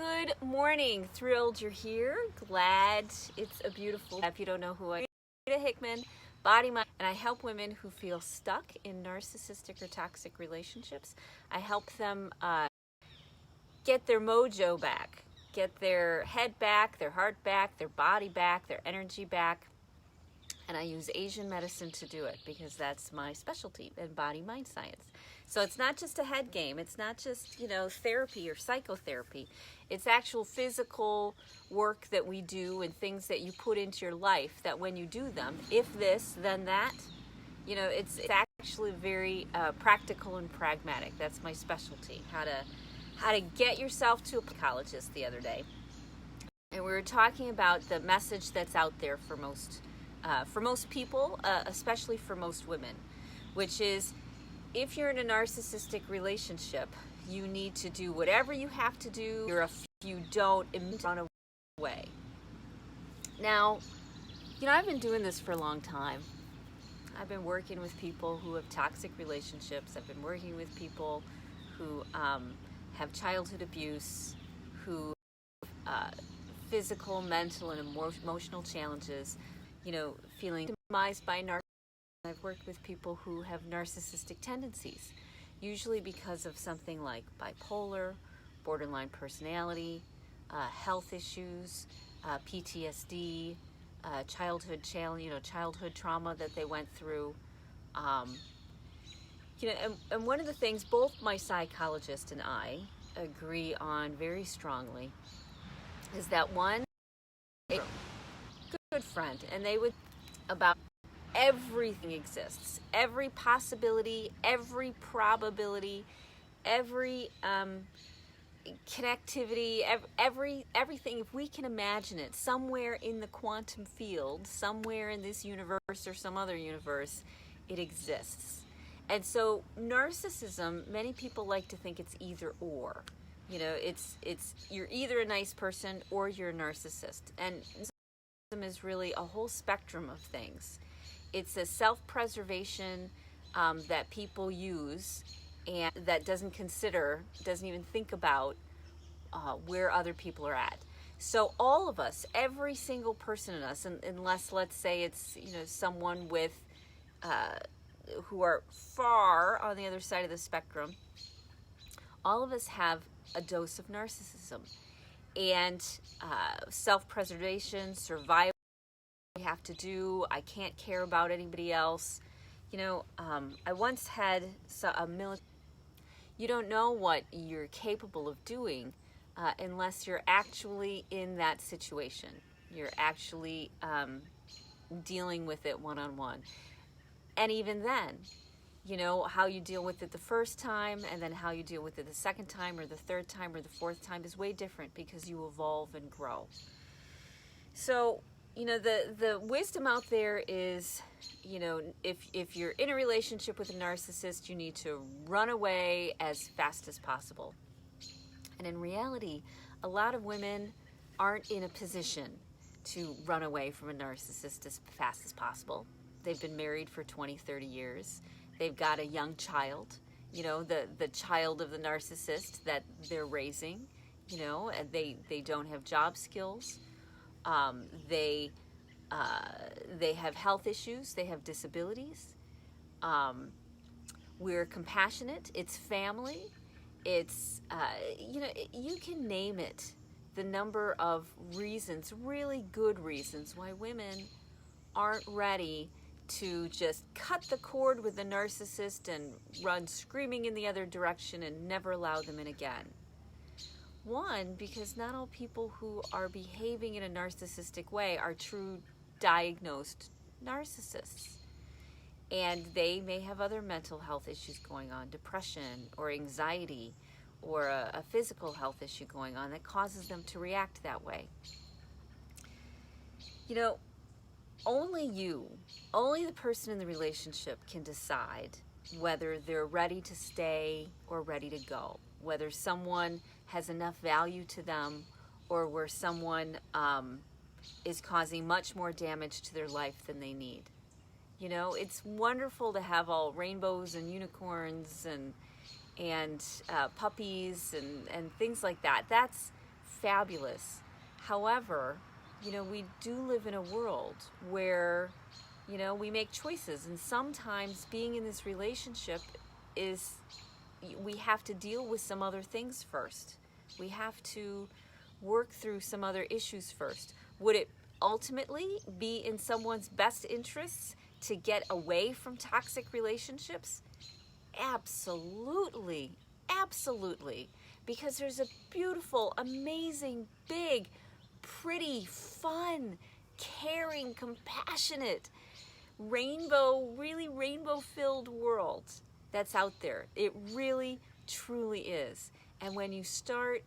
Good morning. Thrilled you're here. Glad it's a beautiful. If you don't know who I am, Rita Hickman, body, mind, and I help women who feel stuck in narcissistic or toxic relationships. I help them get their mojo back, get their head back, their heart back, their body back, their energy back. And I use Asian medicine to do it because that's my specialty in body-mind science. So it's not just a head game. It's not just, therapy or psychotherapy. It's actual physical work that we do and things that you put into your life that when you do them, if this, then that, it's actually very practical and pragmatic. That's my specialty, how to get yourself to a psychologist the other day. And we were talking about the message that's out there for most people, especially for most women, which is if you're in a narcissistic relationship, you need to do whatever you have to do. If you don't, run away. Now, I've been doing this for a long time. I've been working with people who have toxic relationships. I've been working with people who have childhood abuse, who physical, mental, and emotional challenges, feeling victimized by narcissism. I've worked with people who have narcissistic tendencies, usually because of something like bipolar, borderline personality, health issues, PTSD, childhood trauma that they went through. And one of the things both my psychologist and I agree on very strongly is that one, a good friend, and they would about everything exists, every possibility, every probability, every connectivity, everything. If we can imagine it, somewhere in the quantum field, somewhere in this universe or some other universe, it exists. And so narcissism, many people like to think it's either or. It's you're either a nice person or you're a narcissist. And narcissism is really a whole spectrum of things. It's a self-preservation that people use and that doesn't even think about where other people are at. So all of us, every single person in us, unless let's say it's someone with who are far on the other side of the spectrum, all of us have a dose of narcissism and self-preservation, survival. We have to do. I can't care about anybody else. I once had a military. You don't know what you're capable of doing unless you're actually in that situation. You're actually dealing with it one-on-one. And even then, how you deal with it the first time and then how you deal with it the second time or the third time or the fourth time is way different because you evolve and grow. So, the wisdom out there is, if you're in a relationship with a narcissist, you need to run away as fast as possible. And in reality, a lot of women aren't in a position to run away from a narcissist as fast as possible. They've been married for 20, 30 years. They've got a young child, the child of the narcissist that they're raising, and they don't have job skills. They have health issues. They have disabilities. We're compassionate. It's family. It's, you can name it. The number of reasons, really good reasons, why women aren't ready to just cut the cord with the narcissist and run screaming in the other direction and never allow them in again. One, because not all people who are behaving in a narcissistic way are true diagnosed narcissists. And they may have other mental health issues going on, depression or anxiety or a physical health issue going on that causes them to react that way. Only the person in the relationship can decide whether they're ready to stay or ready to go, whether someone has enough value to them or where someone is causing much more damage to their life than they need. It's wonderful to have all rainbows and unicorns and puppies and things like that. That's fabulous. However, we do live in a world where, we make choices, and sometimes being in this relationship is, we have to deal with some other things first. We have to work through some other issues first. Would it ultimately be in someone's best interests to get away from toxic relationships? Absolutely. Absolutely. Because there's a beautiful, amazing, big, pretty, fun, caring, compassionate, really rainbow-filled world that's out there. It really, truly is. And when you start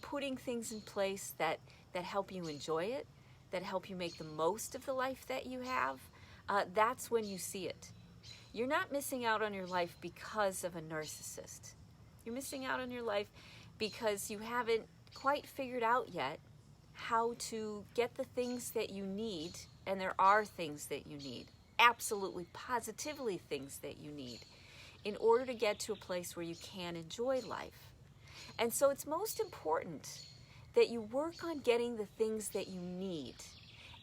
putting things in place that help you enjoy it, that help you make the most of the life that you have, that's when you see it. You're not missing out on your life because of a narcissist. You're missing out on your life because you haven't quite figured out yet how to get the things that you need, and there are things that you need, absolutely, positively things that you need, in order to get to a place where you can enjoy life. And so it's most important that you work on getting the things that you need.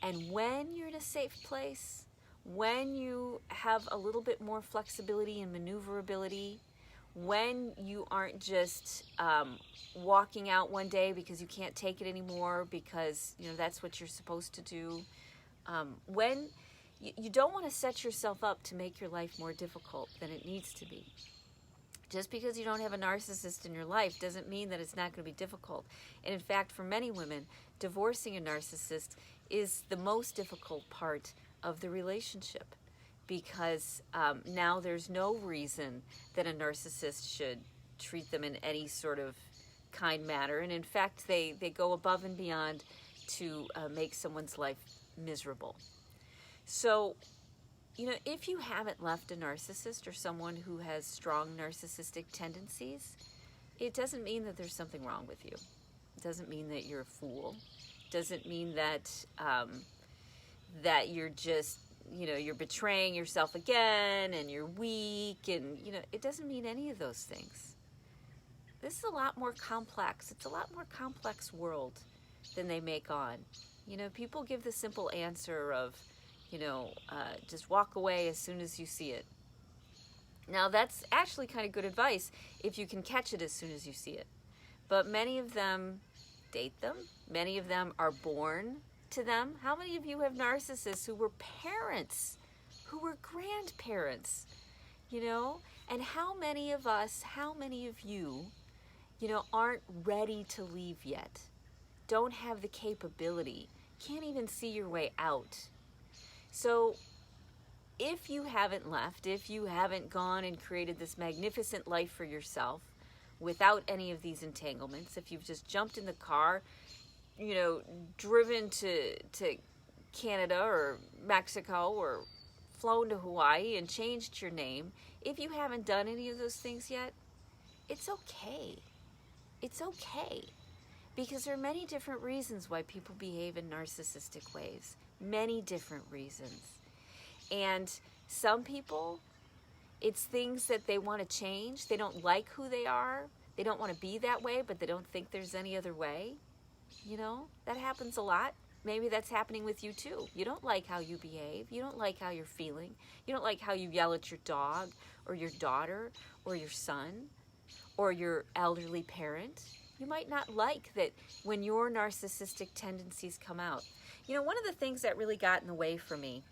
And when you're in a safe place, when you have a little bit more flexibility and maneuverability, when you aren't just walking out one day because you can't take it anymore because that's what you're supposed to do, when you don't want to set yourself up to make your life more difficult than it needs to be. Just because you don't have a narcissist in your life doesn't mean that it's not going to be difficult. And in fact, for many women, divorcing a narcissist is the most difficult part of the relationship, because now there's no reason that a narcissist should treat them in any sort of kind manner. And in fact, they go above and beyond to make someone's life miserable. So, if you haven't left a narcissist or someone who has strong narcissistic tendencies, it doesn't mean that there's something wrong with you. It doesn't mean that you're a fool. It doesn't mean that that you're just, you're betraying yourself again and you're weak, and, it doesn't mean any of those things. This is a lot more complex. It's a lot more complex world than they make on. People give the simple answer of, just walk away as soon as you see it. Now, that's actually kind of good advice if you can catch it as soon as you see it. But many of them date them. Many of them are born to them. How many of you have narcissists who were parents, who were grandparents, And how many of us, how many of you, aren't ready to leave yet? Don't have the capability, can't even see your way out. So if you haven't left, if you haven't gone and created this magnificent life for yourself without any of these entanglements, if you've just jumped in the car, driven to Canada or Mexico or flown to Hawaii and changed your name, if you haven't done any of those things yet, it's okay. It's okay. Because there are many different reasons why people behave in narcissistic ways. Many different reasons. And some people, it's things that they want to change. They don't like who they are. They don't want to be that way, but they don't think there's any other way. That happens a lot. Maybe that's happening with you too. You don't like how you behave. You don't like how you're feeling. You don't like how you yell at your dog or your daughter or your son or your elderly parent. You might not like that when your narcissistic tendencies come out. One of the things that really got in the way for me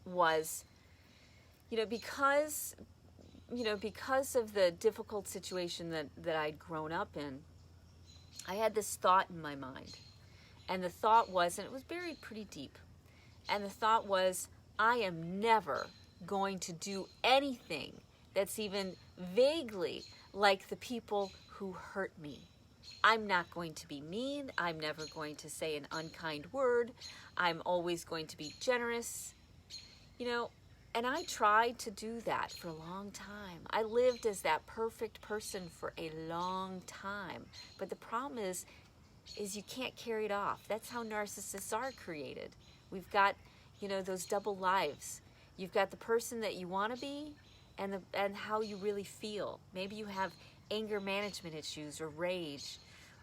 was, because of the difficult situation that I'd grown up in, I had this thought in my mind. And the thought was, and it was buried pretty deep, and the thought was, I am never going to do anything that's even vaguely like the people who hurt me. I'm not going to be mean. I'm never going to say an unkind word. I'm always going to be generous. And I tried to do that for a long time. I lived as that perfect person for a long time. But the problem is you can't carry it off. That's how narcissists are created. We've got, those double lives. You've got the person that you want to be and how you really feel. Maybe you have anger management issues or rage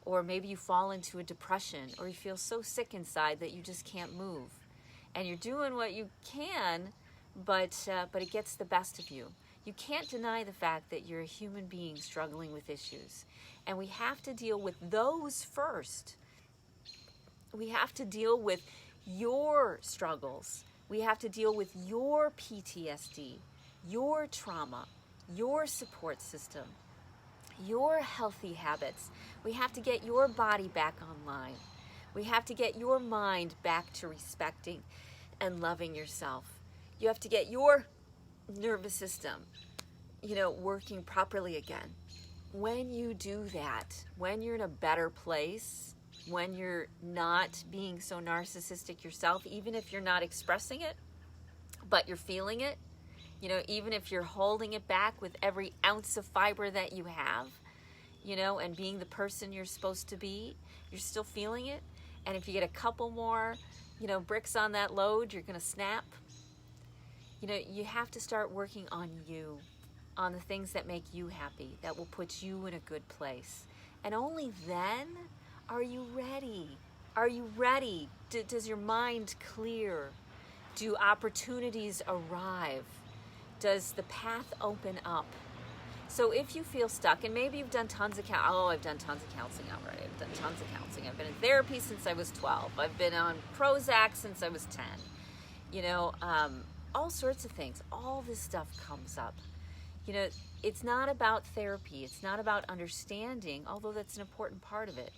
or maybe you fall into a depression, or you feel so sick inside that you just can't move. And you're doing what you can, but it gets the best of you. You can't deny the fact that you're a human being struggling with issues. And we have to deal with those first. We have to deal with your struggles. We have to deal with your PTSD, your trauma, your support system, your healthy habits. We have to get your body back online. We have to get your mind back to respecting and loving yourself. You have to get your nervous system, working properly again. When you do that, when you're in a better place, when you're not being so narcissistic yourself, even if you're not expressing it, but you're feeling it, even if you're holding it back with every ounce of fiber that you have, and being the person you're supposed to be, you're still feeling it. And if you get a couple more, bricks on that load, you're going to snap. You have to start working on you, on the things that make you happy, that will put you in a good place. And only then are you ready. Are you ready? Does your mind clear? Do opportunities arrive? Does the path open up? So if you feel stuck, and maybe you've done tons of I've done tons of counseling already. I've done tons of counseling. I've been in therapy since I was 12. I've been on Prozac since I was 10. All sorts of things. All this stuff comes up. It's not about therapy. It's not about understanding, although that's an important part of it.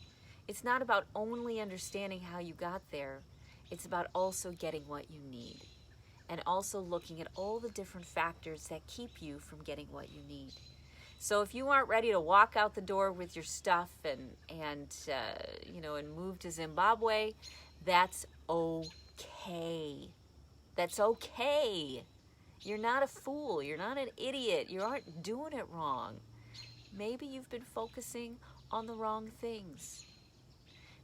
It's not about only understanding how you got there. It's about also getting what you need, and also looking at all the different factors that keep you from getting what you need. So if you aren't ready to walk out the door with your stuff and move to Zimbabwe, that's okay. That's okay. You're not a fool. You're not an idiot. You aren't doing it wrong. Maybe you've been focusing on the wrong things.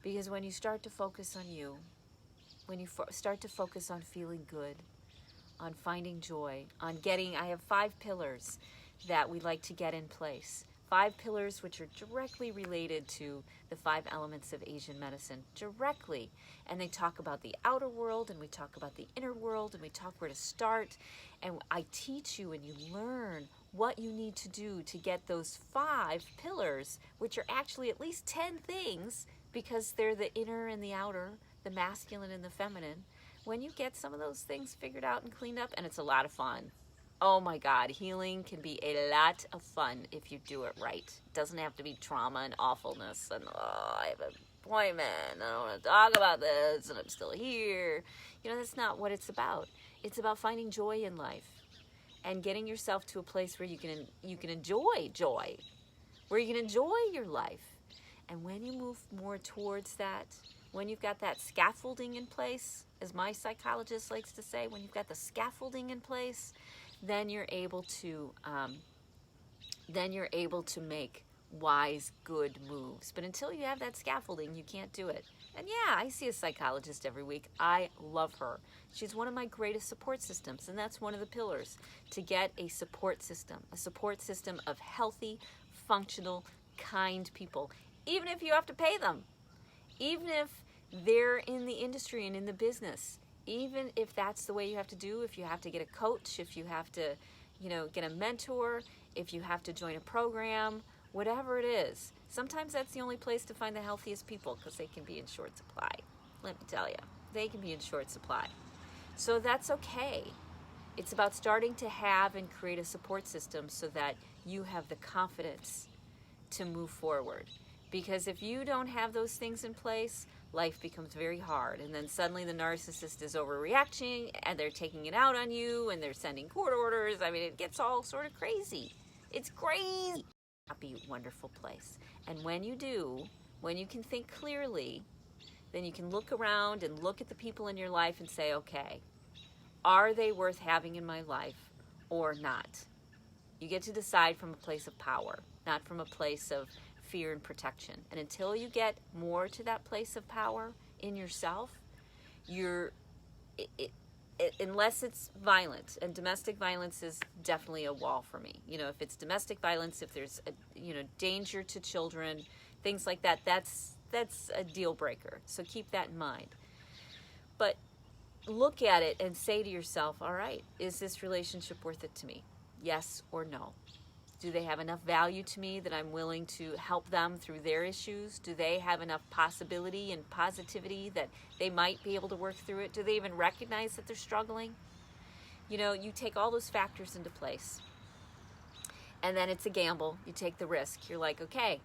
Because when you start to focus on you, when you start to focus on feeling good, on finding joy, on I have 5 pillars that we like to get in place. 5 pillars which are directly related to the 5 elements of Asian medicine, directly. And they talk about the outer world, and we talk about the inner world, and we talk where to start. And I teach you and you learn what you need to do to get those 5 pillars, which are actually at least 10 things, because they're the inner and the outer, the masculine and the feminine. When you get some of those things figured out and cleaned up, and it's a lot of fun. Oh my God, healing can be a lot of fun if you do it right. It doesn't have to be trauma and awfulness and, I have an appointment, I don't want to talk about this, and I'm still here. That's not what it's about. It's about finding joy in life and getting yourself to a place where you can enjoy joy, where you can enjoy your life. And when you move more towards that, when you've got that scaffolding in place, as my psychologist likes to say, when you've got the scaffolding in place, then you're able to make wise, good moves. But until you have that scaffolding, you can't do it. And yeah, I see a psychologist every week. I love her. She's one of my greatest support systems, and that's one of the pillars, to get a support system of healthy, functional, kind people, even if you have to pay them, even if they're in the industry and in the business, even if that's the way you have to do, if you have to get a coach, if you have to, get a mentor, if you have to join a program, whatever it is. Sometimes that's the only place to find the healthiest people, because they can be in short supply. Let me tell you, they can be in short supply. So that's okay. It's about starting to have and create a support system so that you have the confidence to move forward. Because if you don't have those things in place, life becomes very hard. And then suddenly the narcissist is overreacting, and they're taking it out on you, and they're sending court orders. I mean, it gets all sort of crazy. It's crazy. Happy, wonderful place. And when you do, when you can think clearly, then you can look around and look at the people in your life and say, okay, are they worth having in my life or not? You get to decide from a place of power, not from a place of fear and protection. And until you get more to that place of power in yourself, unless it's violent, and domestic violence is definitely a wall for me. If it's domestic violence, if there's danger to children, things like that. That's a deal breaker. So keep that in mind. But look at it and say to yourself, all right, is this relationship worth it to me? Yes or no? Do they have enough value to me that I'm willing to help them through their issues? Do they have enough possibility and positivity that they might be able to work through it? Do they even recognize that they're struggling? You know, you take all those factors into place. And then it's a gamble. You take the risk. You're like, okay,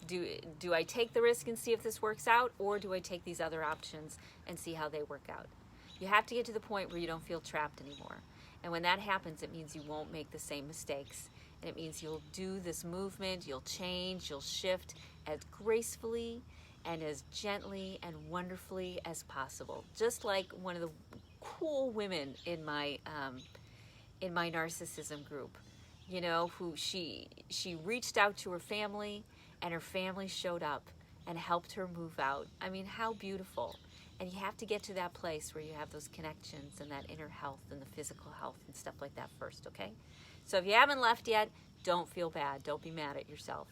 do I take the risk and see if this works out, or do I take these other options and see how they work out? You have to get to the point where you don't feel trapped anymore. And when that happens, it means you won't make the same mistakes. And it means you'll do this movement, you'll change, you'll shift as gracefully and as gently and wonderfully as possible. Just like one of the cool women in my narcissism group, you know, who she reached out to her family, and her family showed up and helped her move out. I mean, how beautiful. And you have to get to that place where you have those connections and that inner health and the physical health and stuff like that first, okay? So if you haven't left yet, don't feel bad. Don't be mad at yourself.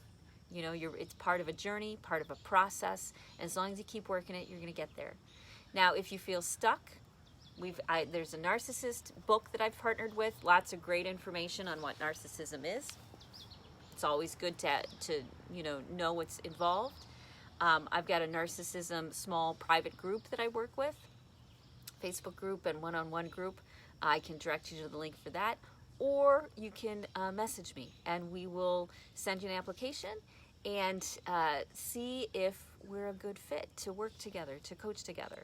You know, it's part of a journey, part of a process. And as long as you keep working it, you're going to get there. Now, if you feel stuck, there's a narcissist book that I've partnered with. Lots of great information on what narcissism is. It's always good to know what's involved. I've got a narcissism small private group that I work with, Facebook group and one-on-one group. I can direct you to the link for that. Or you can message me, and we will send you an application and see if we're a good fit to work together, to coach together.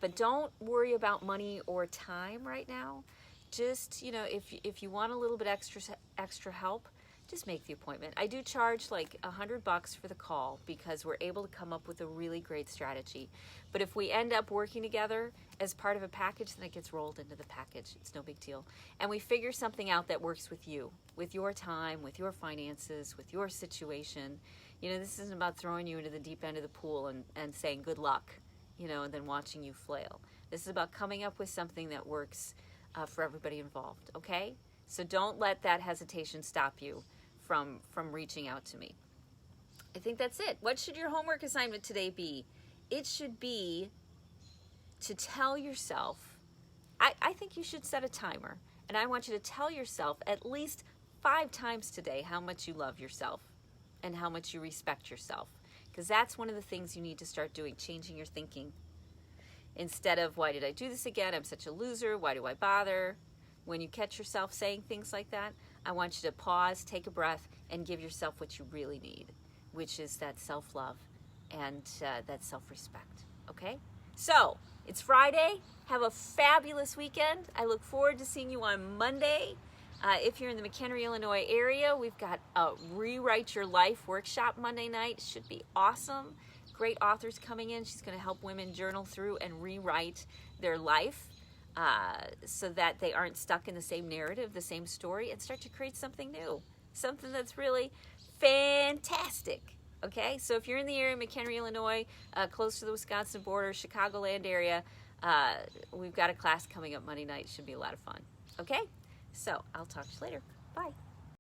But don't worry about money or time right now. Just, you know, if you want a little bit extra help, just make the appointment. I do charge like $100 for the call because we're able to come up with a really great strategy. But if we end up working together as part of a package, then it gets rolled into the package. It's no big deal. And we figure something out that works with you, with your time, with your finances, with your situation. You know, this isn't about throwing you into the deep end of the pool and saying good luck, you know, and then watching you flail. This is about coming up with something that works for everybody involved, okay? So don't let that hesitation stop you from reaching out to me. I think that's it. What should your homework assignment today be? It should be to tell yourself, I think you should set a timer, and I want you to tell yourself at least 5 times today how much you love yourself and how much you respect yourself, because that's one of the things you need to start doing, changing your thinking. Instead of, why did I do this again? I'm such a loser. Why do I bother? When you catch yourself saying things like that, I want you to pause, take a breath, and give yourself what you really need, which is that self-love and that self-respect, okay? So, it's Friday. Have a fabulous weekend. I look forward to seeing you on Monday. If you're in the McHenry, Illinois area, we've got a Rewrite Your Life workshop Monday night. It should be awesome. Great authors coming in. She's going to help women journal through and rewrite their life. So that they aren't stuck in the same narrative, the same story, and start to create something new, something that's really fantastic, okay? So if you're in the area, McHenry, Illinois, close to the Wisconsin border, Chicagoland area, we've got a class coming up Monday night. Should be a lot of fun, okay? So I'll talk to you later. Bye.